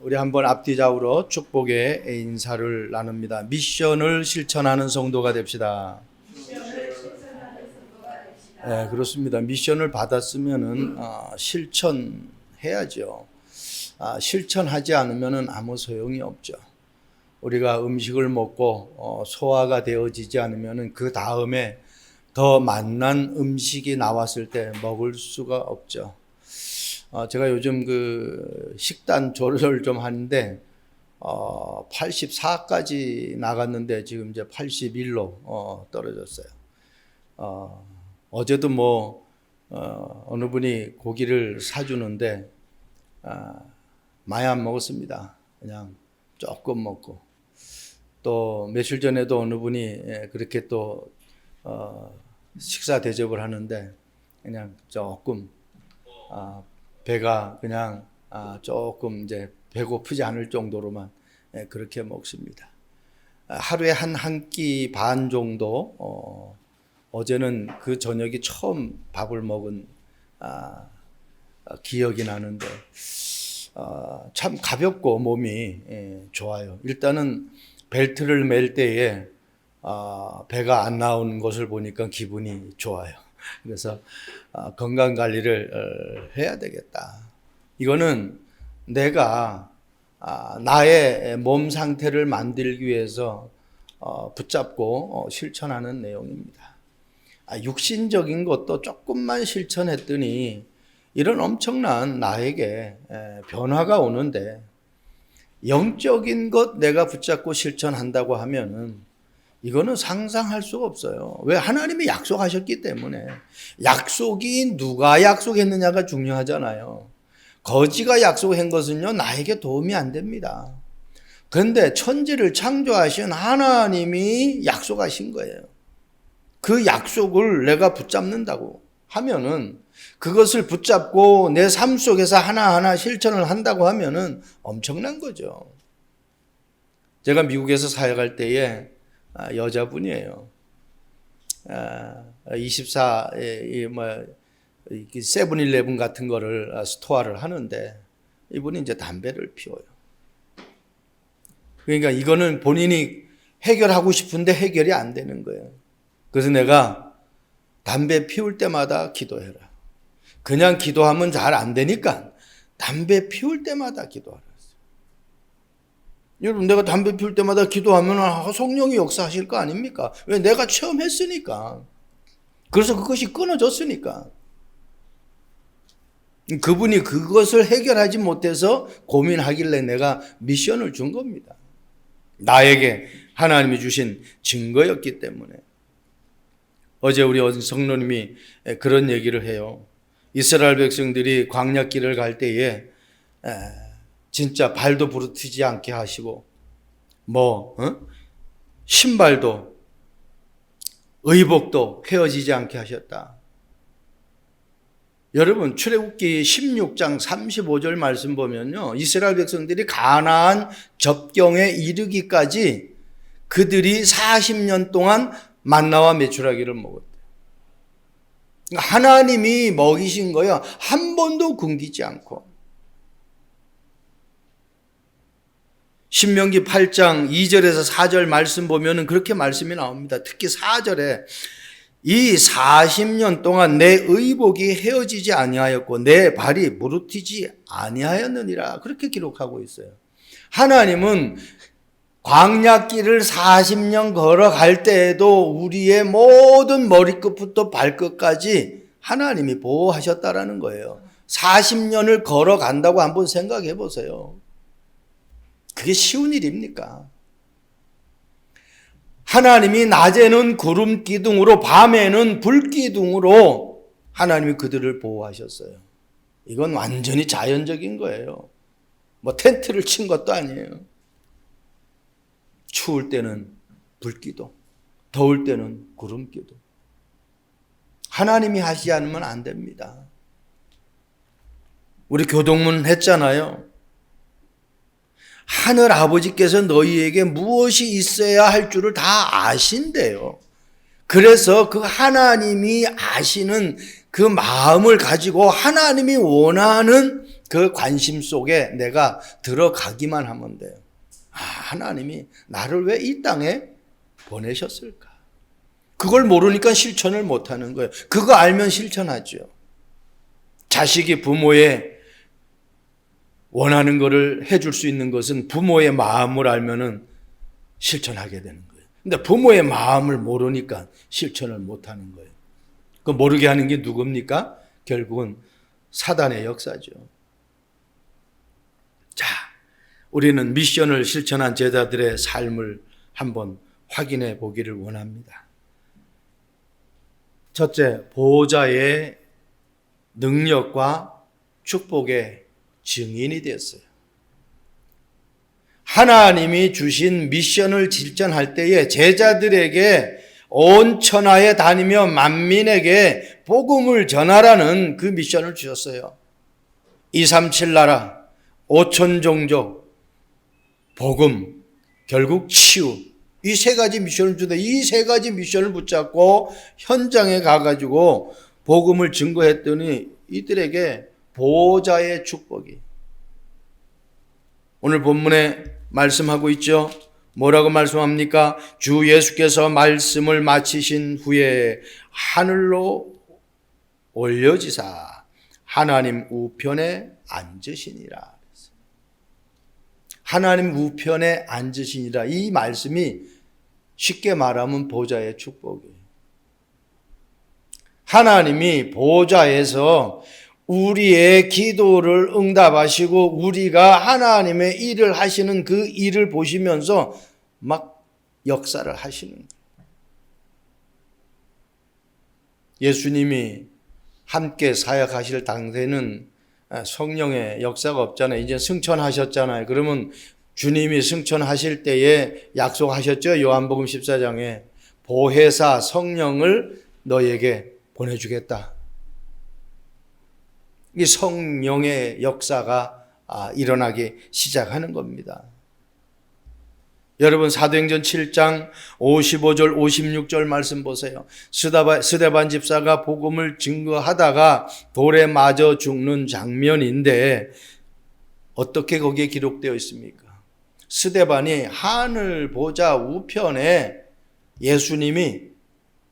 우리 한번 앞뒤좌우로 축복의 인사를 나눕니다. 미션을 실천하는 성도가 됩시다. 네, 그렇습니다. 미션을 받았으면은 실천해야죠. 실천하지 않으면은 아무 소용이 없죠. 우리가 음식을 먹고 소화가 되어지지 않으면은 그 다음에 더 맛난 음식이 나왔을 때 먹을 수가 없죠. 제가 요즘 그 식단 조절을 좀 하는데 84까지 나갔는데 지금 이제 81로 떨어졌어요. 어제도 어느 분이 고기를 사주는데 많이 안 먹었습니다. 그냥 조금 먹고, 또 며칠 전에도 어느 분이 그렇게 또 식사 대접을 하는데 그냥 조금 배가 그냥 조금 이제 배고프지 않을 정도로만 그렇게 먹습니다. 하루에 한 끼 반 정도. 어제는 그 저녁이 처음 밥을 먹은 기억이 나는데 참 가볍고 몸이 좋아요. 일단은 벨트를 맬 때에 배가 안 나오는 것을 보니까 기분이 좋아요. 그래서 건강 관리를 해야 되겠다. 이거는 내가 나의 몸 상태를 만들기 위해서 붙잡고 실천하는 내용입니다. 육신적인 것도 조금만 실천했더니 이런 엄청난 나에게 변화가 오는데, 영적인 것 내가 붙잡고 실천한다고 하면은 이거는 상상할 수가 없어요. 왜? 하나님이 약속하셨기 때문에. 약속이 누가 약속했느냐가 중요하잖아요. 거지가 약속한 것은요, 나에게 도움이 안 됩니다. 그런데 천지를 창조하신 하나님이 약속하신 거예요. 그 약속을 내가 붙잡는다고 하면은, 그것을 붙잡고 내 삶 속에서 하나하나 실천을 한다고 하면은 엄청난 거죠. 제가 미국에서 사역할 때에 여자분이에요. 24, 세븐일레븐 같은 거를 스토어를 하는데 이분이 이제 담배를 피워요. 그러니까 이거는 본인이 해결하고 싶은데 해결이 안 되는 거예요. 그래서 내가 담배 피울 때마다 기도해라. 그냥 기도하면 잘 안 되니까 담배 피울 때마다 기도하라. 여러분, 내가 담배 피울 때마다 기도하면 성령이 역사하실 거 아닙니까? 왜? 내가 체험했으니까. 그래서 그것이 끊어졌으니까. 그분이 그것을 해결하지 못해서 고민하길래 내가 미션을 준 겁니다. 나에게 하나님이 주신 증거였기 때문에. 어제 우리 성도님이 그런 얘기를 해요. 이스라엘 백성들이 광야길을 갈 때에 진짜 발도 부르트지 않게 하시고 신발도 의복도 헤어지지 않게 하셨다. 여러분, 출애굽기 16장 35절 말씀 보면요, 이스라엘 백성들이 가나안 접경에 이르기까지 그들이 40년 동안 만나와 메추라기를 먹었대요. 하나님이 먹이신 거야. 한 번도 굶기지 않고. 신명기 8장 2절에서 4절 말씀 보면은 그렇게 말씀이 나옵니다. 특히 4절에 이 40년 동안 내 의복이 헤어지지 아니하였고 내 발이 무르티지 아니하였느니라. 그렇게 기록하고 있어요. 하나님은 광야길을 40년 걸어갈 때에도 우리의 모든 머리끝부터 발끝까지 하나님이 보호하셨다라는 거예요. 40년을 걸어간다고 한번 생각해 보세요. 그게 쉬운 일입니까? 하나님이 낮에는 구름 기둥으로 밤에는 불 기둥으로 하나님이 그들을 보호하셨어요. 이건 완전히 자연적인 거예요. 텐트를 친 것도 아니에요. 추울 때는 불기둥, 더울 때는 구름기둥. 하나님이 하시지 않으면 안 됩니다. 우리 교동문 했잖아요. 하늘 아버지께서 너희에게 무엇이 있어야 할 줄을 다 아신대요. 그래서 그 하나님이 아시는 그 마음을 가지고 하나님이 원하는 그 관심 속에 내가 들어가기만 하면 돼요. 하나님이 나를 왜 이 땅에 보내셨을까? 그걸 모르니까 실천을 못하는 거예요. 그거 알면 실천하죠. 자식이 부모의 원하는 것을 해줄 수 있는 것은 부모의 마음을 알면은 실천하게 되는 거예요. 근데 부모의 마음을 모르니까 실천을 못하는 거예요. 그 모르게 하는 게 누굽니까? 결국은 사단의 역사죠. 자, 우리는 미션을 실천한 제자들의 삶을 한번 확인해 보기를 원합니다. 첫째, 보호자의 능력과 축복의 증인이 됐어요. 하나님이 주신 미션을 실천할 때에 제자들에게 온 천하에 다니며 만민에게 복음을 전하라는 그 미션을 주셨어요. 237 나라, 5천 종족, 복음, 결국 치유, 이 세 가지 미션을 주되 이 세 가지 미션을 붙잡고 현장에 가가지고 복음을 증거했더니 이들에게 보호자의 축복이, 오늘 본문에 말씀하고 있죠. 뭐라고 말씀합니까? 주 예수께서 말씀을 마치신 후에 하늘로 올려지사 하나님 우편에 앉으시니라. 하나님 우편에 앉으시니라. 이 말씀이 쉽게 말하면 보좌의 축복이에요. 하나님이 보좌에서 우리의 기도를 응답하시고 우리가 하나님의 일을 하시는 그 일을 보시면서 막 역사를 하시는 거예요. 예수님이 함께 사역하실 당시에는 성령의 역사가 없잖아요. 이제 승천하셨잖아요. 그러면 주님이 승천하실 때에 약속하셨죠. 요한복음 14장에 보혜사 성령을 너에게 보내주겠다. 이 성령의 역사가 일어나기 시작하는 겁니다. 여러분 사도행전 7장 55절 56절 말씀 보세요. 스데반 집사가 복음을 증거하다가 돌에 맞아 죽는 장면인데 어떻게 거기에 기록되어 있습니까? 스데반이 하늘 보좌 우편에 예수님이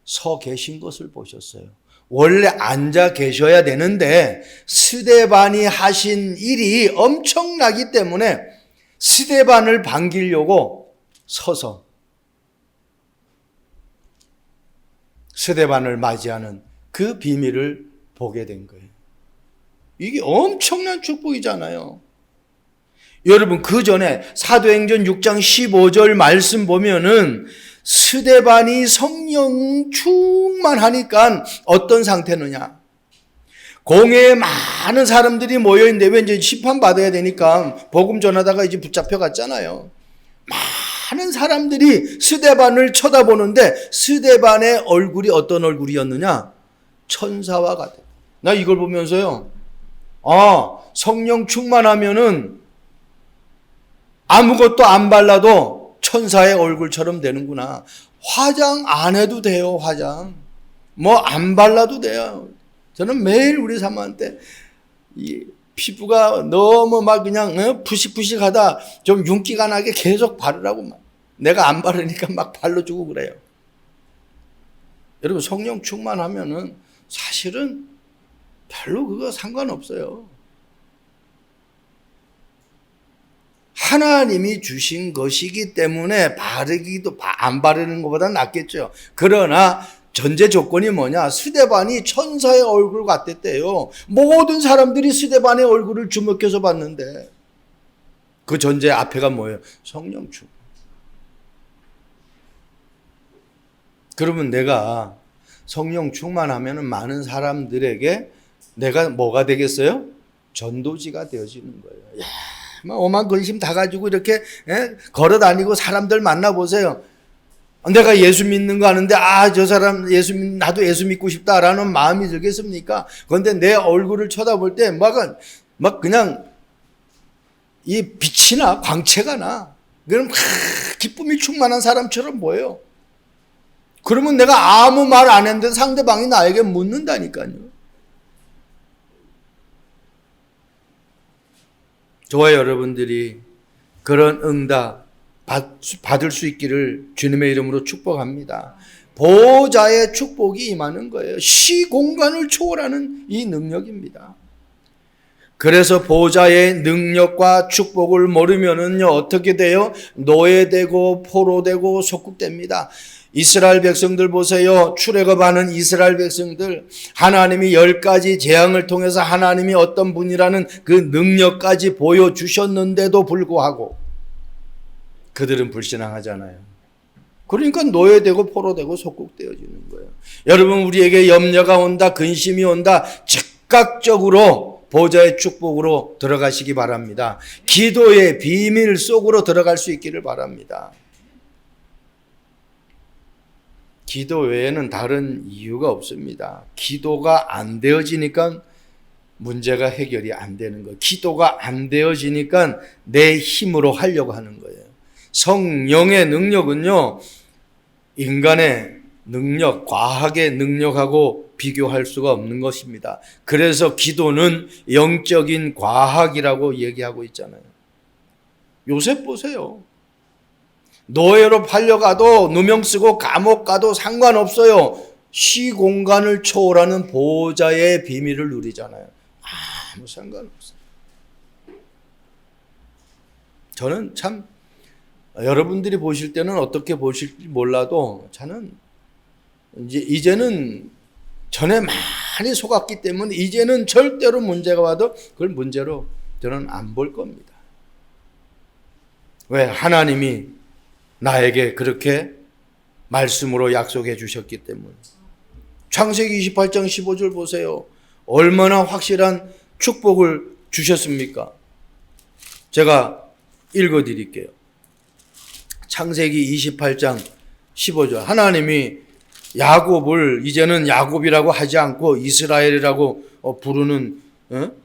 서 계신 것을 보셨어요. 원래 앉아 계셔야 되는데 스데반이 하신 일이 엄청나기 때문에 스데반을 반기려고 서서 스데반을 맞이하는 그 비밀을 보게 된 거예요. 이게 엄청난 축복이잖아요. 여러분 그 전에 사도행전 6장 15절 말씀 보면은 스데반이 성령 충만하니까 어떤 상태느냐? 공회에 많은 사람들이 모여있는데 왜 이제 심판받아야 되니까 복음 전하다가 이제 붙잡혀 갔잖아요. 많은 사람들이 스데반을 쳐다보는데 스데반의 얼굴이 어떤 얼굴이었느냐? 천사와 같아. 나 이걸 보면서요. 성령 충만하면은 아무것도 안 발라도 천사의 얼굴처럼 되는구나. 화장 안 해도 돼요, 화장. 뭐 안 발라도 돼요. 저는 매일 우리 사모한테 이 피부가 너무 막 그냥 푸식푸식하다 좀 윤기가 나게 계속 바르라고 막. 내가 안 바르니까 막 발라주고 그래요. 여러분 성령 충만하면은 사실은 별로 그거 상관없어요. 하나님이 주신 것이기 때문에 바르기도 안 바르는 것보다 낫겠죠. 그러나 전제 조건이 뭐냐? 스데반이 천사의 얼굴 같았대요. 모든 사람들이 스데반의 얼굴을 주목해서 봤는데 그 전제 앞에가 뭐예요? 성령 충만. 그러면 내가 성령 충만하면 많은 사람들에게 내가 뭐가 되겠어요? 전도지가 되어지는 거예요. 야, 오만 근심 다 가지고 이렇게 걸어 다니고 사람들 만나보세요. 내가 예수 믿는 거 아는데 저 사람 나도 예수 믿고 싶다라는 마음이 들겠습니까? 그런데 내 얼굴을 쳐다볼 때 막 그냥 이 빛이 나, 광채가 나. 그럼 기쁨이 충만한 사람처럼 보여요. 그러면 내가 아무 말 안 했는데 상대방이 나에게 묻는다니까요. 저와 여러분들이 그런 응답 받을 수 있기를 주님의 이름으로 축복합니다. 보호자의 축복이 임하는 거예요. 시공간을 초월하는 이 능력입니다. 그래서 보호자의 능력과 축복을 모르면은요, 어떻게 돼요? 노예되고 포로되고 속국됩니다. 이스라엘 백성들 보세요. 출애굽하는 이스라엘 백성들, 하나님이 10가지 재앙을 통해서 하나님이 어떤 분이라는 그 능력까지 보여주셨는데도 불구하고 그들은 불신앙하잖아요. 그러니까 노예되고 포로되고 속국되어지는 거예요. 여러분, 우리에게 염려가 온다, 근심이 온다, 즉각적으로 보호자의 축복으로 들어가시기 바랍니다. 기도의 비밀 속으로 들어갈 수 있기를 바랍니다. 기도 외에는 다른 이유가 없습니다. 기도가 안 되어지니까 문제가 해결이 안 되는 거예요. 기도가 안 되어지니까 내 힘으로 하려고 하는 거예요. 성령의 능력은요, 인간의 능력, 과학의 능력하고 비교할 수가 없는 것입니다. 그래서 기도는 영적인 과학이라고 얘기하고 있잖아요. 요셉 보세요. 노예로 팔려가도 누명 쓰고 감옥 가도 상관없어요. 시공간을 초월하는 보호자의 비밀을 누리잖아요. 아무 상관없어요. 저는 참 여러분들이 보실 때는 어떻게 보실지 몰라도 저는 이제는 전에 많이 속았기 때문에 이제는 절대로 문제가 와도 그걸 문제로 저는 안 볼 겁니다. 왜? 하나님이 나에게 그렇게 말씀으로 약속해 주셨기 때문에. 창세기 28장 15절 보세요. 얼마나 확실한 축복을 주셨습니까? 제가 읽어 드릴게요. 창세기 28장 15절. 하나님이 야곱을 이제는 야곱이라고 하지 않고 이스라엘이라고 부르는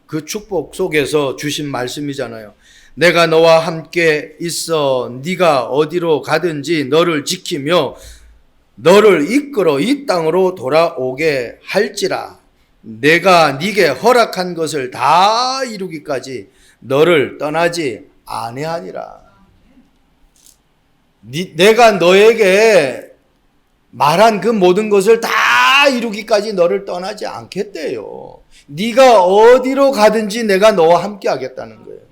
그 축복 속에서 주신 말씀이잖아요. 내가 너와 함께 있어 네가 어디로 가든지 너를 지키며 너를 이끌어 이 땅으로 돌아오게 할지라. 내가 네게 허락한 것을 다 이루기까지 너를 떠나지 아니하니라. 내가 너에게 말한 그 모든 것을 다 이루기까지 너를 떠나지 않겠대요. 네가 어디로 가든지 내가 너와 함께 하겠다는 거예요.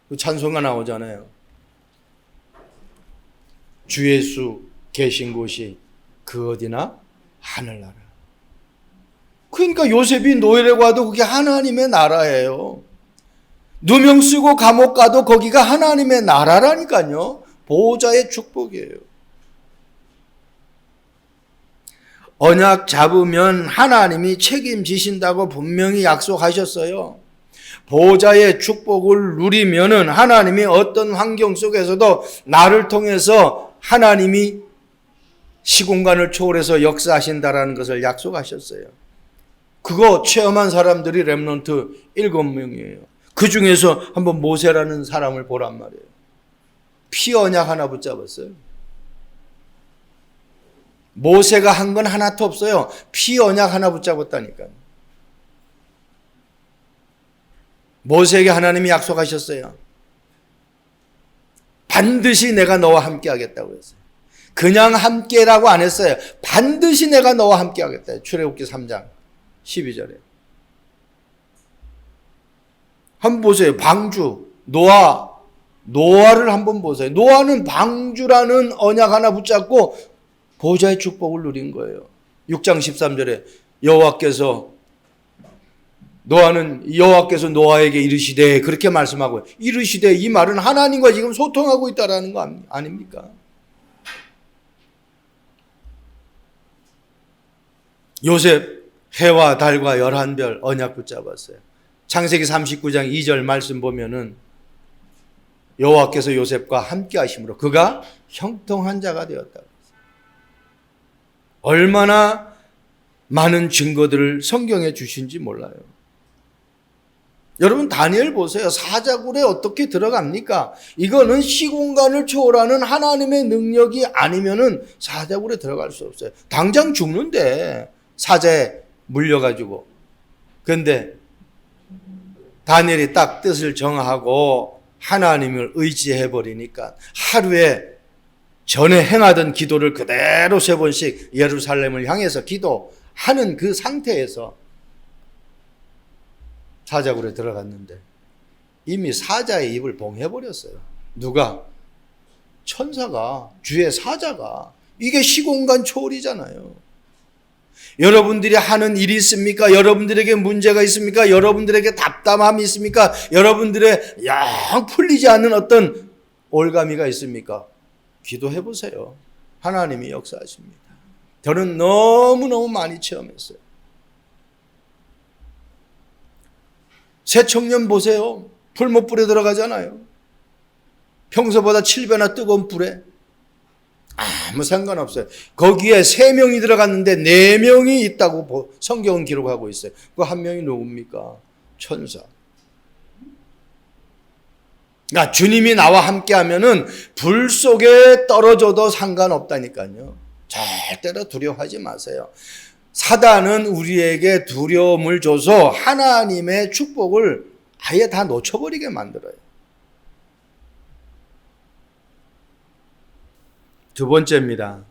그 찬송가 나오잖아요. 주 예수 계신 곳이 그 어디나 하늘나라. 그러니까 요셉이 노예라고 하도 그게 하나님의 나라예요. 누명 쓰고 감옥 가도 거기가 하나님의 나라라니까요. 보호자의 축복이에요. 언약 잡으면 하나님이 책임지신다고 분명히 약속하셨어요. 보호자의 축복을 누리면은 하나님이 어떤 환경 속에서도 나를 통해서 하나님이 시공간을 초월해서 역사하신다라는 것을 약속하셨어요. 그거 체험한 사람들이 렘넌트 7명이에요. 그 중에서 한번 모세라는 사람을 보란 말이에요. 피 언약 하나 붙잡았어요. 모세가 한 건 하나도 없어요. 피 언약 하나 붙잡았다니까요. 모세에게 하나님이 약속하셨어요. 반드시 내가 너와 함께 하겠다고 했어요. 그냥 함께라고 안 했어요. 반드시 내가 너와 함께 하겠다. 출애굽기 3장 12절에. 한번 보세요. 방주, 노아를 한번 보세요. 노아는 방주라는 언약 하나 붙잡고 보호자의 축복을 누린 거예요. 6장 13절에 여호와께서 노아에게 이르시되 그렇게 말씀하고요. 이르시되 이 말은 하나님과 지금 소통하고 있다라는 거 아닙니까? 요셉 해와 달과 11별 언약 붙잡았어요. 창세기 39장 2절 말씀 보면은 여호와께서 요셉과 함께 하심으로 그가 형통한 자가 되었다. 얼마나 많은 증거들을 성경에 주신지 몰라요. 여러분 다니엘 보세요. 사자굴에 어떻게 들어갑니까? 이거는 시공간을 초월하는 하나님의 능력이 아니면은 사자굴에 들어갈 수 없어요. 당장 죽는데 사자에 물려가지고. 그런데 다니엘이 딱 뜻을 정하고 하나님을 의지해 버리니까 하루에 전에 행하던 기도를 그대로 3번씩 예루살렘을 향해서 기도하는 그 상태에서 사자굴에 들어갔는데 이미 사자의 입을 봉해버렸어요. 누가? 천사가, 주의 사자가. 이게 시공간 초월이잖아요. 여러분들이 하는 일이 있습니까? 여러분들에게 문제가 있습니까? 여러분들에게 답답함이 있습니까? 여러분들의 영 풀리지 않는 어떤 올가미가 있습니까? 기도해 보세요. 하나님이 역사하십니다. 저는 너무너무 많이 체험했어요. 새 청년 보세요. 풀못불에 들어가잖아요. 평소보다 7배나 뜨거운 불에. 아무 상관없어요. 거기에 3명이 들어갔는데 4명이 있다고 성경은 기록하고 있어요. 그 한 명이 누굽니까? 천사. 그러니까 주님이 나와 함께 하면은 불 속에 떨어져도 상관없다니까요. 절대로 두려워하지 마세요. 사단은 우리에게 두려움을 줘서 하나님의 축복을 아예 다 놓쳐버리게 만들어요. 두 번째입니다.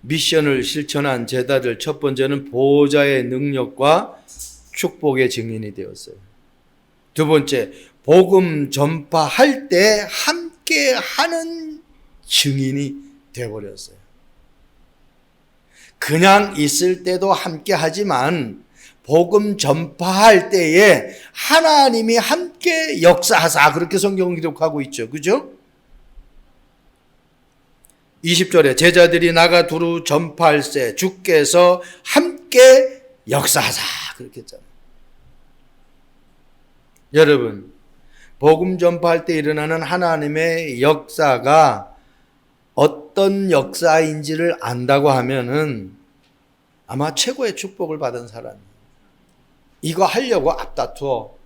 미션을 실천한 제자들 첫 번째는 보호자의 능력과 축복의 증인이 되었어요. 두 번째, 복음 전파할 때 함께 하는 증인이 되어버렸어요. 그냥 있을 때도 함께 하지만 복음 전파할 때에 하나님이 함께 역사하사, 그렇게 성경은 기록하고 있죠. 그죠? 20절에 제자들이 나가 두루 전파할세 주께서 함께 역사하사, 그렇게 했잖아요. 여러분, 복음 전파할 때 일어나는 하나님의 역사가 어떤 역사인지를 안다고 하면은 아마 최고의 축복을 받은 사람이에요. 이거 하려고 앞다투어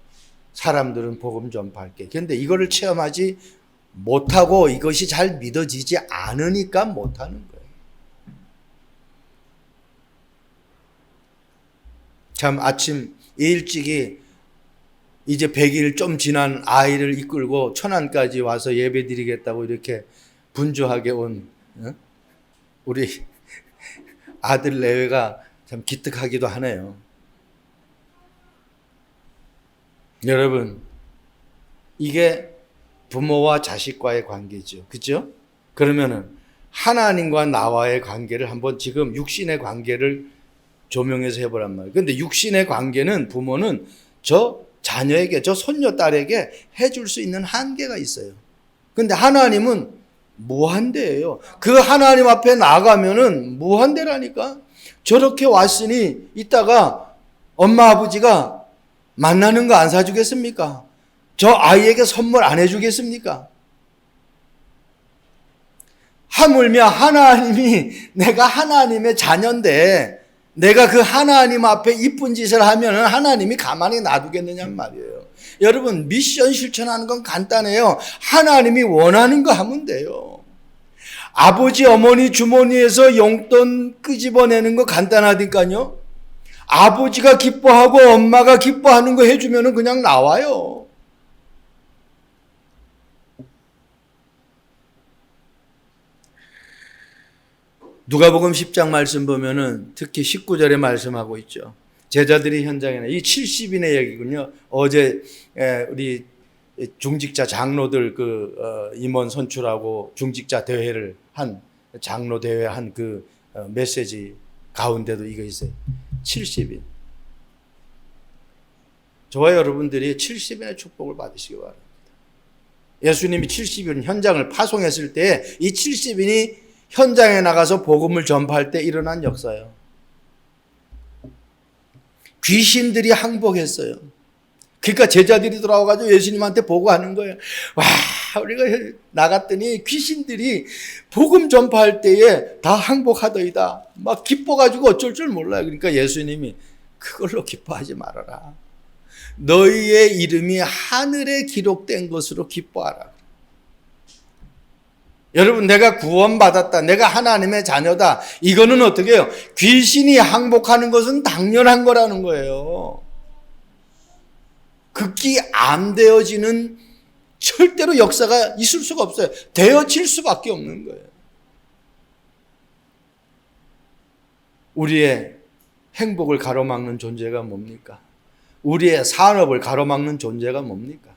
사람들은 복음 전파할게. 그런데 이거를 체험하지 못하고 이것이 잘 믿어지지 않으니까 못하는 거예요. 참 아침 일찍이 이제 100일 좀 지난 아이를 이끌고 천안까지 와서 예배 드리겠다고 이렇게 분주하게 온 우리 아들 내외가 참 기특하기도 하네요. 여러분, 이게 부모와 자식과의 관계죠. 그죠? 그러면은 하나님과 나와의 관계를 한번 지금 육신의 관계를 조명해서 해보란 말이에요. 그런데 육신의 관계는 부모는 저 자녀에게, 저 손녀딸에게 해줄 수 있는 한계가 있어요. 그런데 하나님은 무한대예요. 그 하나님 앞에 나가면은 무한대라니까. 저렇게 왔으니 이따가 엄마 아버지가 만나는 거 안 사주겠습니까? 저 아이에게 선물 안 해주겠습니까? 하물며 하나님이, 내가 하나님의 자녀인데 내가 그 하나님 앞에 이쁜 짓을 하면 하나님이 가만히 놔두겠느냐는 말이에요. 여러분, 미션 실천하는 건 간단해요. 하나님이 원하는 거 하면 돼요. 아버지, 어머니, 주머니에서 용돈 끄집어내는 거 간단하니까요. 아버지가 기뻐하고 엄마가 기뻐하는 거 해주면 그냥 나와요. 누가복음 10장 말씀 보면은 특히 19절에 말씀하고 있죠. 제자들이 현장에, 이 70인의 얘기군요. 어제 우리 중직자 장로들 임원 선출하고 중직자 대회를 한, 장로 대회 한 그 메시지 가운데도 이거 있어요. 70인. 저와 여러분들이 70인의 축복을 받으시기 바랍니다. 예수님이 70인 현장을 파송했을 때 이 70인이 현장에 나가서 복음을 전파할 때 일어난 역사예요. 귀신들이 항복했어요. 그러니까 제자들이 돌아와가지고 예수님한테 보고하는 거예요. 와, 우리가 나갔더니 귀신들이 복음 전파할 때에 다 항복하더이다. 막 기뻐가지고 어쩔 줄 몰라요. 그러니까 예수님이 그걸로 기뻐하지 말아라. 너희의 이름이 하늘에 기록된 것으로 기뻐하라. 여러분, 내가 구원받았다, 내가 하나님의 자녀다, 이거는 어떻게 해요? 귀신이 항복하는 것은 당연한 거라는 거예요. 극기 안 되어지는 절대로 역사가 있을 수가 없어요. 되어질 수밖에 없는 거예요. 우리의 행복을 가로막는 존재가 뭡니까? 우리의 산업을 가로막는 존재가 뭡니까?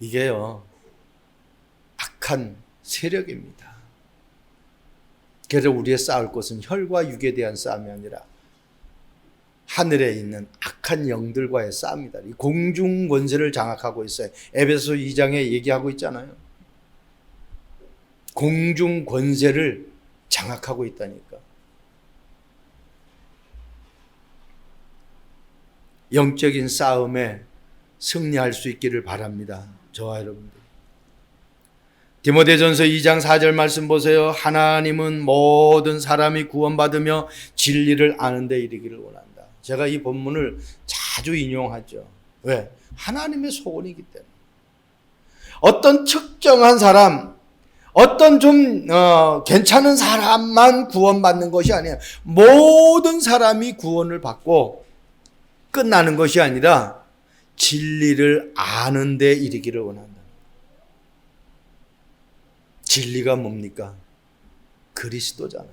이게요, 악한 세력입니다. 그래서 우리의 싸울 것은 혈과 육에 대한 싸움이 아니라 하늘에 있는 악한 영들과의 싸움이다. 이 공중 권세를 장악하고 있어요. 에베소 2장에 얘기하고 있잖아요. 공중 권세를 장악하고 있다니까. 영적인 싸움에 승리할 수 있기를 바랍니다. 저와 여러분들. 디모데전서 2장 4절 말씀 보세요. 하나님은 모든 사람이 구원받으며 진리를 아는 데 이르기를 원한다. 제가 이 본문을 자주 인용하죠. 왜? 하나님의 소원이기 때문에. 어떤 특정한 사람, 어떤 좀 괜찮은 사람만 구원받는 것이 아니에요. 모든 사람이 구원을 받고 끝나는 것이 아니라 진리를 아는 데 이르기를 원한다. 진리가 뭡니까? 그리스도잖아요.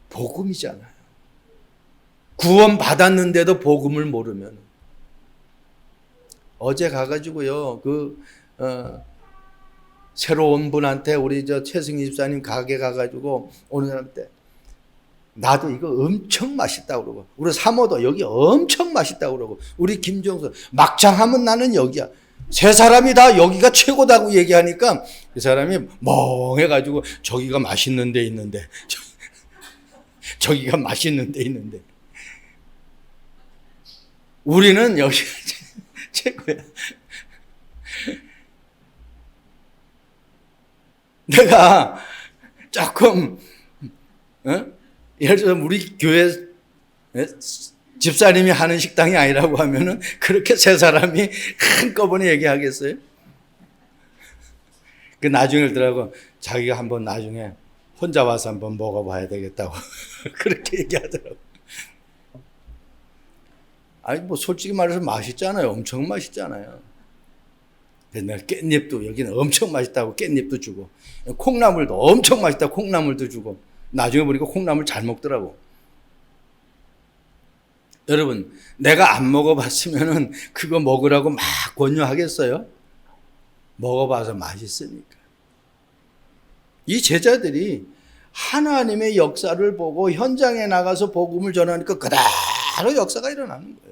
복음이잖아요. 구원 받았는데도 복음을 모르면. 어제 가가지고요, 새로 온 분한테 우리 최승희 집사님 가게 가가지고 오는 사람한테 나도 이거 엄청 맛있다고 그러고, 우리 사모도 여기 엄청 맛있다고 그러고, 우리 김정수 막장 하면 나는 여기야. 세 사람이 다 여기가 최고다고 얘기하니까 그 사람이 멍해가지고 저기가 맛있는 데 있는데, 저기가 맛있는 데 있는데. 우리는 여기가 최고야. 내가 조금, 예를 들어서 우리 교회 집사님이 하는 식당이 아니라고 하면은 그렇게 세 사람이 한꺼번에 얘기하겠어요? 그 나중에 그러더라고, 자기가 한번 나중에 혼자 와서 한번 먹어봐야 되겠다고 그렇게 얘기하더라고. 아니 뭐 솔직히 말해서 맛있잖아요. 엄청 맛있잖아요. 내가 깻잎도 여기는 엄청 맛있다고 깻잎도 주고, 콩나물도 엄청 맛있다고 콩나물도 주고, 나중에 보니까 콩나물 잘 먹더라고. 여러분, 내가 안 먹어봤으면은 그거 먹으라고 막 권유하겠어요? 먹어봐서 맛있으니까. 이 제자들이 하나님의 역사를 보고 현장에 나가서 복음을 전하니까 그대로 역사가 일어나는 거예요.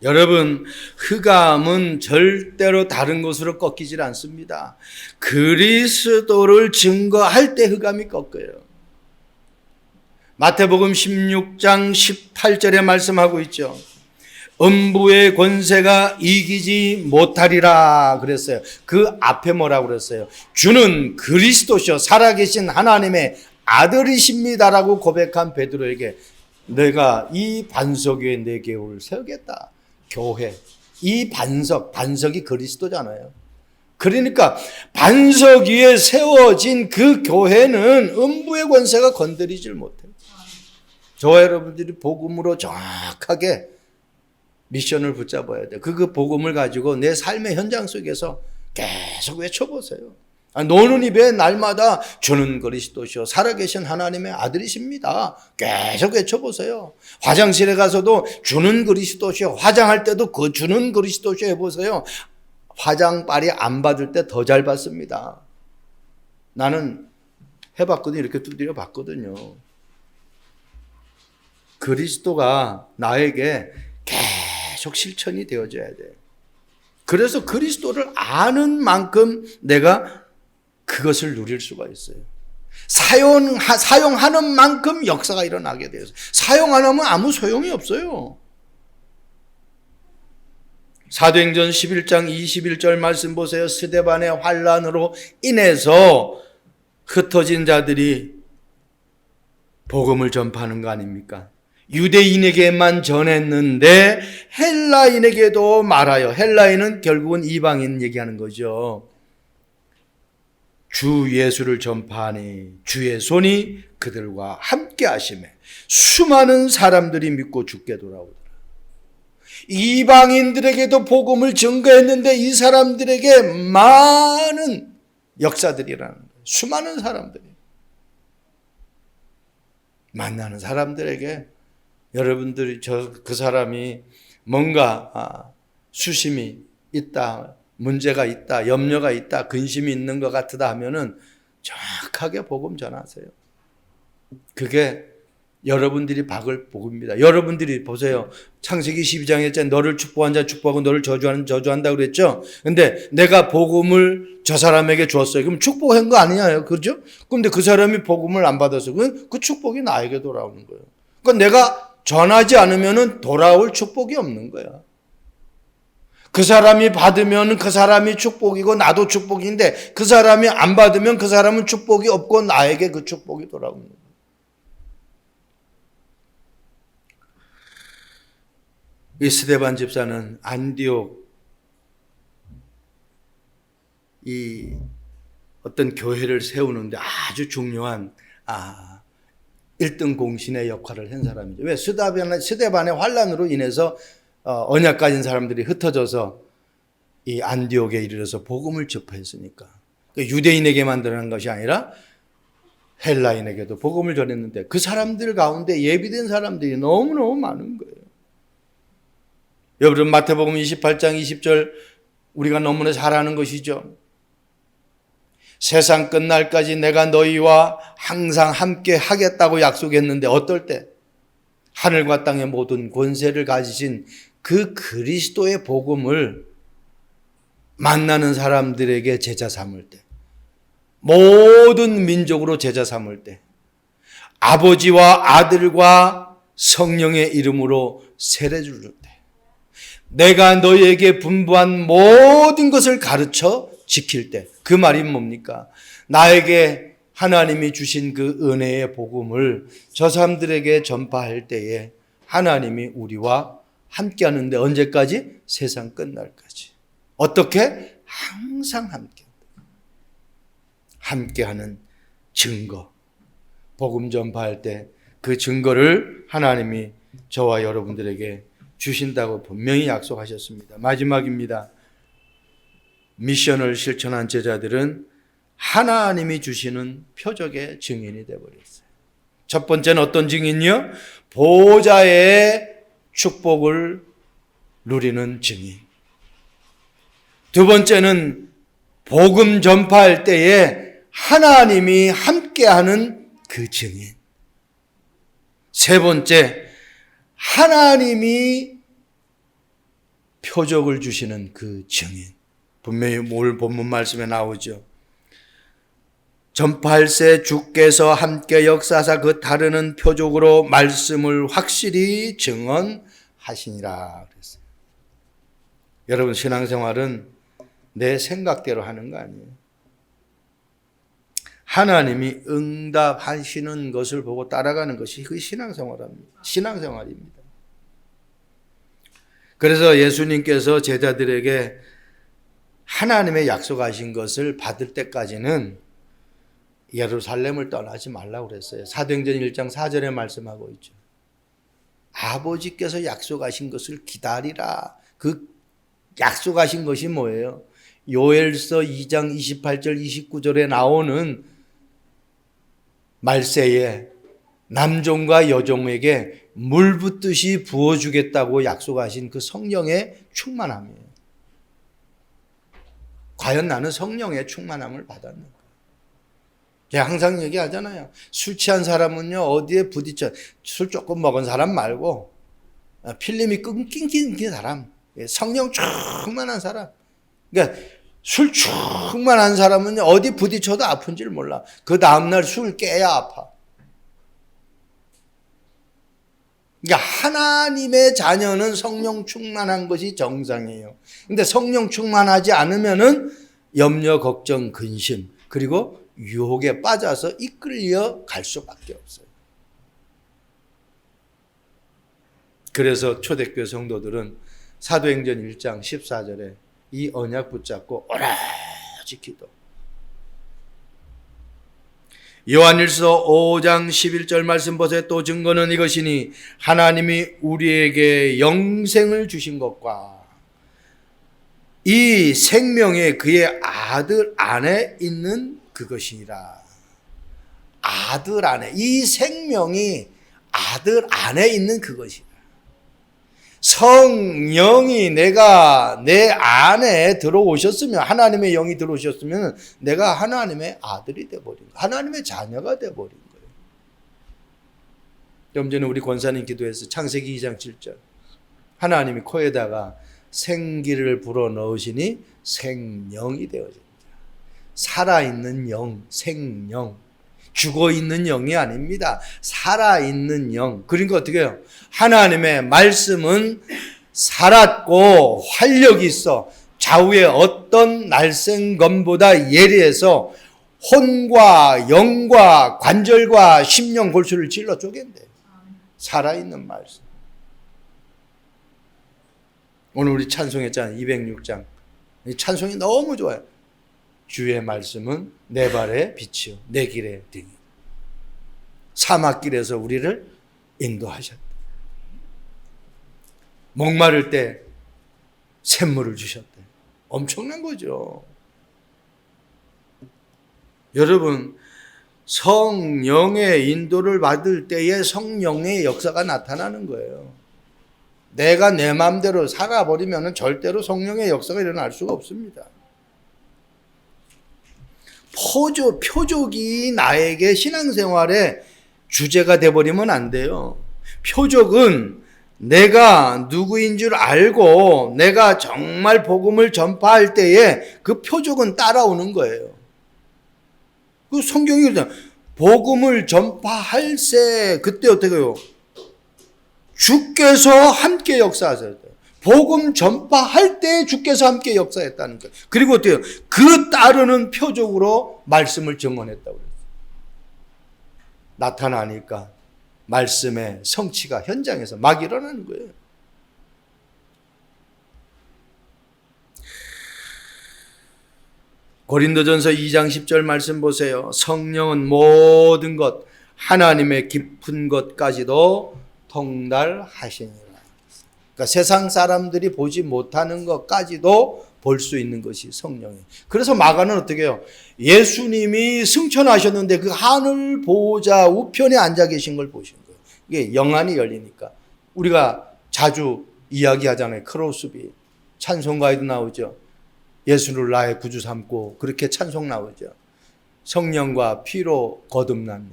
여러분, 흑암은 절대로 다른 것으로 꺾이질 않습니다. 그리스도를 증거할 때 흑암이 꺾여요. 마태복음 16장 18절에 말씀하고 있죠. 음부의 권세가 이기지 못하리라 그랬어요. 그 앞에 뭐라고 그랬어요? 주는 그리스도시요 살아계신 하나님의 아들이십니다라고 고백한 베드로에게 내가 이 반석 위에 내 교회를 세우겠다. 교회. 이 반석이 그리스도잖아요. 그러니까 반석 위에 세워진 그 교회는 음부의 권세가 건드리질 못해요. 저와 여러분들이 복음으로 정확하게 미션을 붙잡아야 돼요. 그 복음을 가지고 내 삶의 현장 속에서 계속 외쳐보세요. 노는 입에 날마다 주는 그리스도시요 살아계신 하나님의 아들이십니다. 계속 외쳐보세요. 화장실에 가서도 주는 그리스도시요, 화장할 때도 그 주는 그리스도시요 해보세요. 화장빨이 안 받을 때 더 잘 받습니다. 나는 해봤거든요. 이렇게 두드려 봤거든요. 그리스도가 나에게 계속 실천이 되어져야 돼요. 그래서 그리스도를 아는 만큼 내가 그것을 누릴 수가 있어요. 사용하는 만큼 역사가 일어나게 돼요. 사용 안 하면 아무 소용이 없어요. 사도행전 11장 21절 말씀 보세요. 스데반의 환난으로 인해서 흩어진 자들이 복음을 전파하는 거 아닙니까? 유대인에게만 전했는데 헬라인에게도 말하여, 헬라인은 결국은 이방인 얘기하는 거죠. 주 예수를 전파하니 주의 손이 그들과 함께 함께 하심에 수많은 사람들이 믿고 주께 돌아오더라. 이방인들에게도 복음을 증거했는데 이 사람들에게 많은 역사들이라는 거예요. 수많은 사람들이 만나는 사람들에게 여러분들이 그 사람이 뭔가 수심이 있다, 문제가 있다, 염려가 있다, 근심이 있는 것 같다 하면은 정확하게 복음 전하세요. 그게 여러분들이 박을 복음입니다. 여러분들이 보세요. 창세기 12장에 했잖아요. 너를 축복한 자 축복하고 너를 저주하는 저주한다 그랬죠. 근데 내가 복음을 저 사람에게 줬어요. 그럼 축복한 거 아니냐요. 그렇죠? 근데 그 사람이 복음을 안 받아서 그 축복이 나에게 돌아오는 거예요. 그러니까 내가 전하지 않으면 돌아올 축복이 없는 거야. 그 사람이 받으면 그 사람이 축복이고 나도 축복인데 그 사람이 안 받으면 그 사람은 축복이 없고 나에게 그 축복이 돌아오는 거예요. 이 스데반 집사는 안디옥 이 어떤 교회를 세우는데 아주 중요한 1등 공신의 역할을 한 사람이죠. 왜? 스데반의 환란으로 인해서 언약 가진 사람들이 흩어져서 이 안디옥에 이르러서 복음을 접했으니까. 유대인에게만 드러난 것이 아니라 헬라인에게도 복음을 전했는데 그 사람들 가운데 예비된 사람들이 너무너무 많은 거예요. 여러분 마태복음 28장 20절 우리가 너무나 잘 아는 것이죠. 세상 끝날까지 내가 너희와 항상 함께 하겠다고 약속했는데 어떨 때? 하늘과 땅의 모든 권세를 가지신 그 그리스도의 복음을 만나는 사람들에게 제자 삼을 때, 모든 민족으로 제자 삼을 때, 아버지와 아들과 성령의 이름으로 세례 줄 때, 내가 너희에게 분부한 모든 것을 가르쳐 지킬 때, 그 말이 뭡니까? 나에게 하나님이 주신 그 은혜의 복음을 저 사람들에게 전파할 때에 하나님이 우리와 함께 하는데 언제까지? 세상 끝날까지. 어떻게? 항상 함께하는 증거. 복음 전파할 때 그 증거를 하나님이 저와 여러분들에게 주신다고 분명히 약속하셨습니다. 마지막입니다. 미션을 실천한 제자들은 하나님이 주시는 표적의 증인이 되어버렸어요. 첫 번째는 어떤 증인이요? 보좌의 축복을 누리는 증인. 두 번째는 복음 전파할 때에 하나님이 함께하는 그 증인. 세 번째, 하나님이 표적을 주시는 그 증인. 분명히 오늘 본문 말씀에 나오죠. 전파할새 주께서 함께 역사하사 그 다르는 표적으로 말씀을 확실히 증언하시니라 그랬어요. 여러분 신앙생활은 내 생각대로 하는 거 아니에요. 하나님이 응답하시는 것을 보고 따라가는 것이 그 신앙생활입니다. 그래서 예수님께서 제자들에게 하나님의 약속하신 것을 받을 때까지는 예루살렘을 떠나지 말라고 그랬어요. 사도행전 1장 4절에 말씀하고 있죠. 아버지께서 약속하신 것을 기다리라. 그 약속하신 것이 뭐예요? 요엘서 2장 28절 29절에 나오는 말세에 남종과 여종에게 물 붓듯이 부어주겠다고 약속하신 그 성령의 충만함이에요. 과연 나는 성령의 충만함을 받았는가? 제가 항상 얘기하잖아요. 술 취한 사람은요, 어디에 부딪혀, 술 조금 먹은 사람 말고, 필름이 낑낑 사람, 성령 충만한 사람. 그러니까 술 충만한 사람은 어디 부딪혀도 아픈 줄 몰라. 그 다음날 술 깨야 아파. 그러니까 하나님의 자녀는 성령 충만한 것이 정상이에요. 근데 성령 충만하지 않으면은 염려, 걱정, 근심, 그리고 유혹에 빠져서 이끌려 갈 수밖에 없어요. 그래서 초대교회 성도들은 사도행전 1장 14절에 이 언약 붙잡고 오로지 기도. 요한일서 5장 11절 말씀 보세요. 또 증거는 이것이니 하나님이 우리에게 영생을 주신 것과 이 생명이 그의 아들 안에 있는 그것이니라. 아들 안에, 이 생명이 아들 안에 있는 그것이라. 성령이 내가 내 안에 들어오셨으면, 하나님의 영이 들어오셨으면 내가 하나님의 아들이 되어버린 거예요. 하나님의 자녀가 되어버린 거예요. 좀 전에 우리 권사님 기도해서 창세기 2장 7절 하나님이 코에다가 생기를 불어넣으시니 생령이 되어집니다. 살아있는 영, 생령. 죽어있는 영이 아닙니다. 살아있는 영. 그러니까 어떻게 해요? 하나님의 말씀은 살았고 활력이 있어 좌우의 어떤 날쌘검보다 예리해서 혼과 영과 관절과 심령 골수를 찔러 쪼갠대요. 살아있는 말씀. 오늘 우리 찬송했잖아요. 206장. 이 찬송이 너무 좋아요. 주의 말씀은 내 발의 빛이요 내 길의 등이. 사막길에서 우리를 인도하셨다. 목마를 때 샘물을 주셨다. 엄청난 거죠. 여러분, 성령의 인도를 받을 때에 성령의 역사가 나타나는 거예요. 내가 내 마음대로 살아버리면 절대로 성령의 역사가 일어날 수가 없습니다. 표적이 나에게 신앙생활의 주제가 돼버리면 안 돼요. 표적은 내가 누구인 줄 알고 내가 정말 복음을 전파할 때에 그 표적은 따라오는 거예요. 그 성경이 그러잖아요. 복음을 전파할 새 그때 어떻게 해요? 주께서 함께 역사하셔야 돼요. 복음 전파할 때 주께서 함께 역사했다는 거예요. 그리고 어때요? 그 따르는 표적으로 말씀을 증언했다고 그랬어요. 나타나니까 말씀의 성취가 현장에서 막 일어나는 거예요. 고린도전서 2장 10절 말씀 보세요. 성령은 모든 것, 하나님의 깊은 것까지도 통달하시니라. 그러니까 세상 사람들이 보지 못하는 것까지도 볼 수 있는 것이 성령이에요. 그래서 마가는 어떻게 해요? 예수님이 승천하셨는데 그 하늘 보호자 우편에 앉아 계신 걸 보신 거예요. 이게 영안이 열리니까. 우리가 자주 이야기하잖아요. 크로스비. 찬송가에도 나오죠. 예수를 나의 구주 삼고 그렇게 찬송 나오죠. 성령과 피로 거듭난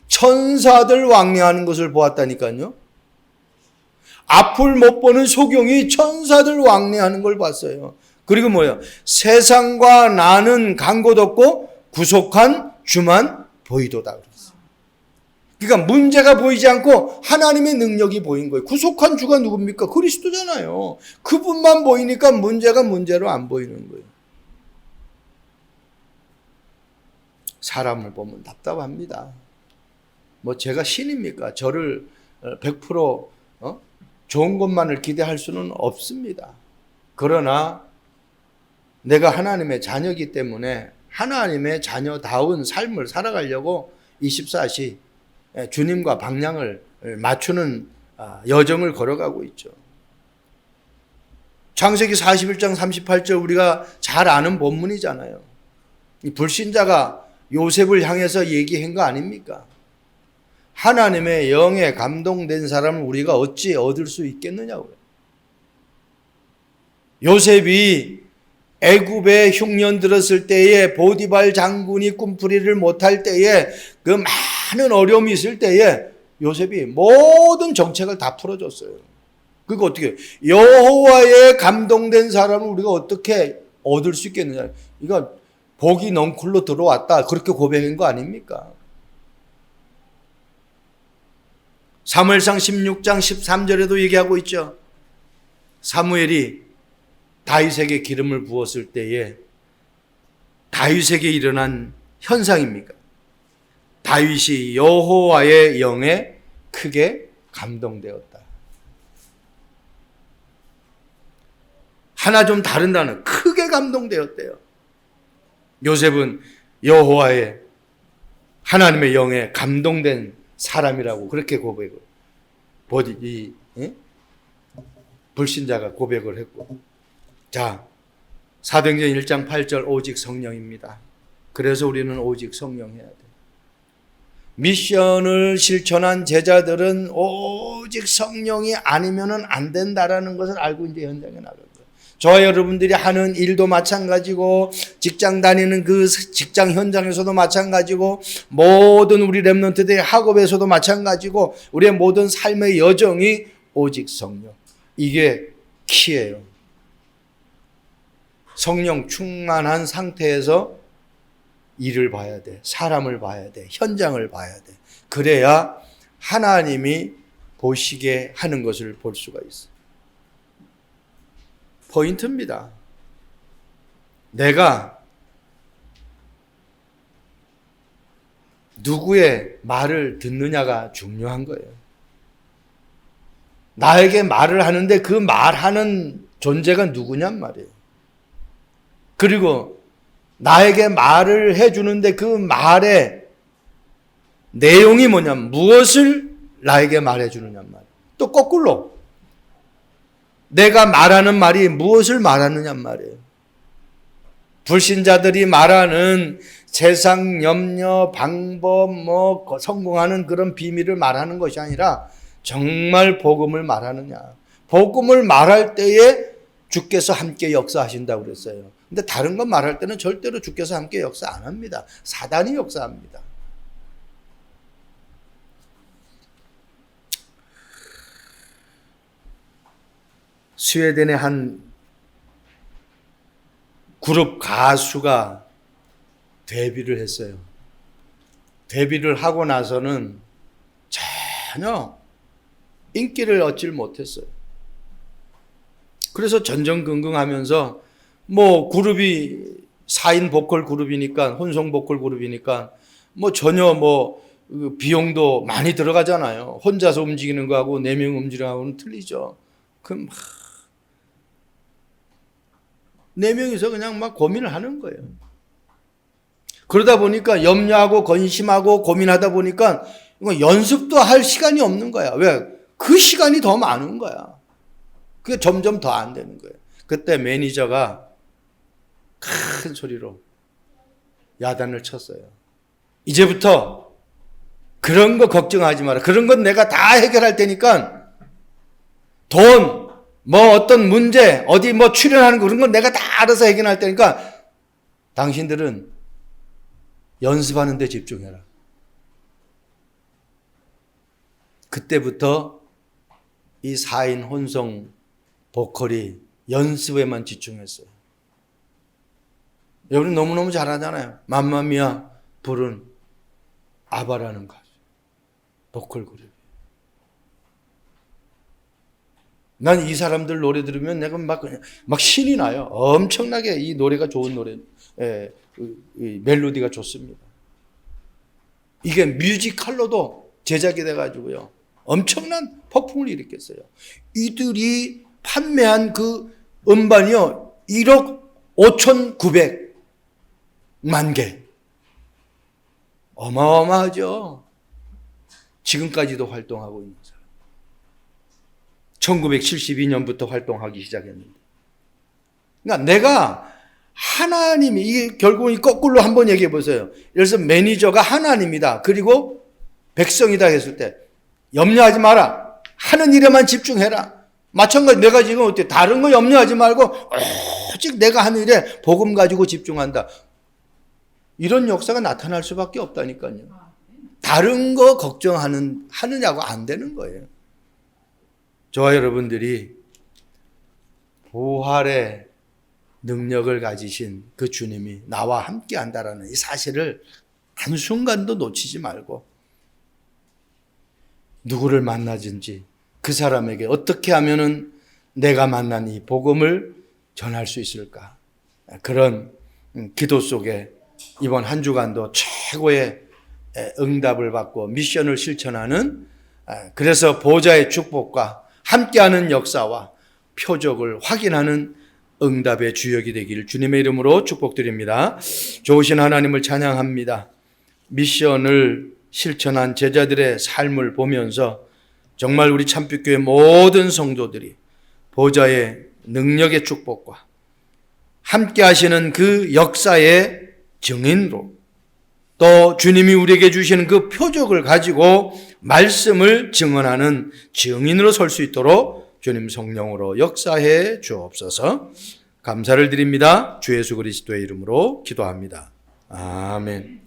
천사들 왕래하는 것을 보았다니까요. 앞을 못 보는 소경이 천사들 왕래하는 걸 봤어요. 그리고 뭐예요? 세상과 나는 간 곳 없고 구속한 주만 보이도다 그랬어요. 그러니까 문제가 보이지 않고 하나님의 능력이 보인 거예요. 구속한 주가 누굽니까? 그리스도잖아요. 그분만 보이니까 문제가 문제로 안 보이는 거예요. 사람을 보면 답답합니다. 뭐 제가 신입니까? 저를 100% 좋은 것만을 기대할 수는 없습니다. 그러나 내가 하나님의 자녀이기 때문에 하나님의 자녀다운 삶을 살아가려고 24시 주님과 방향을 맞추는 여정을 걸어가고 있죠. 창세기 41장 38절 우리가 잘 아는 본문이잖아요. 이 불신자가 요셉을 향해서 얘기한 거 아닙니까? 하나님의 영에 감동된 사람을 우리가 어찌 얻을 수 있겠느냐고요. 요셉이 애굽에 흉년 들었을 때에 보디발 장군이 꿈풀이를 못할 때에 그 많은 어려움이 있을 때에 요셉이 모든 정책을 다 풀어줬어요. 그거 어떻게 해요? 여호와에 감동된 사람을 우리가 어떻게 얻을 수 있겠느냐. 이거 복이 넝쿨로 들어왔다. 그렇게 고백한 거 아닙니까? 사무엘상 16장 13절에도 얘기하고 있죠. 사무엘이 다윗에게 기름을 부었을 때에 다윗에게 일어난 현상입니까? 다윗이 여호와의 영에 크게 감동되었다. 하나 좀 다른 단어, 크게 감동되었대요. 요셉은 여호와의 하나님의 영에 감동된 사람이라고 그렇게 고백을 불신자가 고백을 했고, 자, 사도행전 1장 8절 오직 성령입니다. 그래서 우리는 오직 성령 해야 돼. 미션을 실천한 제자들은 오직 성령이 아니면은 안 된다라는 것을 알고 이제 현장에 나간 거예요. 저와 여러분들이 하는 일도 마찬가지고, 직장 다니는 그 직장 현장에서도 마찬가지고, 모든 우리 렘넌트들의 학업에서도 마찬가지고, 우리의 모든 삶의 여정이 오직 성령. 이게 키예요. 성령 충만한 상태에서 일을 봐야 돼. 사람을 봐야 돼. 현장을 봐야 돼. 그래야 하나님이 보시게 하는 것을 볼 수가 있어. 포인트입니다. 내가 누구의 말을 듣느냐가 중요한 거예요. 나에게 말을 하는데 그 말하는 존재가 누구냔 말이에요. 그리고 나에게 말을 해주는데 그 말의 내용이 뭐냐면 무엇을 나에게 말해주느냐 말이에요. 또 거꾸로 내가 말하는 말이 무엇을 말하느냐 말이에요. 불신자들이 말하는 세상 염려, 방법, 성공하는 그런 비밀을 말하는 것이 아니라 정말 복음을 말하느냐. 복음을 말할 때에 주께서 함께 역사하신다고 그랬어요. 근데 다른 건 말할 때는 절대로 주께서 함께 역사 안 합니다. 사단이 역사합니다. 스웨덴의 한 그룹 가수가 데뷔를 했어요. 데뷔를 하고 나서는 전혀 인기를 얻질 못했어요. 그래서 전전긍긍하면서 그룹이 4인 보컬 그룹이니까, 혼성 보컬 그룹이니까 전혀 비용도 많이 들어가잖아요. 혼자서 움직이는 거하고 4명 움직이는 거하고는 틀리죠. 그럼 4명이서 그냥 고민을 하는 거예요. 그러다 보니까 염려하고 건심하고 고민하다 보니까 연습도 할 시간이 없는 거야. 왜? 그 시간이 더 많은 거야. 그게 점점 더 안 되는 거예요. 그때 매니저가 큰 소리로 야단을 쳤어요. 이제부터 그런 거 걱정하지 마라. 그런 건 내가 다 해결할 테니까 돈, 어떤 문제, 어디 출연하는 거 그런 건 내가 다 알아서 해결할 테니까 당신들은 연습하는 데 집중해라. 그때부터 이 4인 혼성 보컬이 연습에만 집중했어요. 여러분 너무너무 잘하잖아요. 맘마미아 부른 아바라는 가수, 보컬 그룹. 난 이 사람들 노래 들으면 내가 막 신이 나요. 엄청나게 이 노래가 좋은 노래, 이 멜로디가 좋습니다. 이게 뮤지컬로도 제작이 돼가지고요. 엄청난 폭풍을 일으켰어요. 이들이 판매한 그 음반이요. 1억 5,900만 개. 어마어마하죠. 지금까지도 활동하고 있는 사람. 1972년부터 활동하기 시작했는데. 그러니까 내가 하나님이, 이게 결국은 거꾸로 한번 얘기해 보세요. 그래서 매니저가 하나님이다. 그리고 백성이다 했을 때 염려하지 마라. 하는 일에만 집중해라. 마찬가지 내가 지금 어때? 다른 거 염려하지 말고 오직 내가 하는 일에 복음 가지고 집중한다. 이런 역사가 나타날 수밖에 없다니까요. 다른 거 하느냐고 안 되는 거예요. 저와 여러분들이 부활의 능력을 가지신 그 주님이 나와 함께 한다라는 이 사실을 한순간도 놓치지 말고 누구를 만나든지 그 사람에게 어떻게 하면은 내가 만난 이 복음을 전할 수 있을까? 그런 기도 속에 이번 한 주간도 최고의 응답을 받고 미션을 실천하는, 그래서 보좌의 축복과 함께하는 역사와 표적을 확인하는 응답의 주역이 되기를 주님의 이름으로 축복드립니다. 좋으신 하나님을 찬양합니다. 미션을 실천한 제자들의 삶을 보면서 정말 우리 참빛교회 모든 성도들이 보좌의 능력의 축복과 함께 하시는 그 역사의 증인으로 또 주님이 우리에게 주시는 그 표적을 가지고 말씀을 증언하는 증인으로 설 수 있도록 주님 성령으로 역사해 주옵소서. 감사를 드립니다. 주 예수 그리스도의 이름으로 기도합니다. 아멘.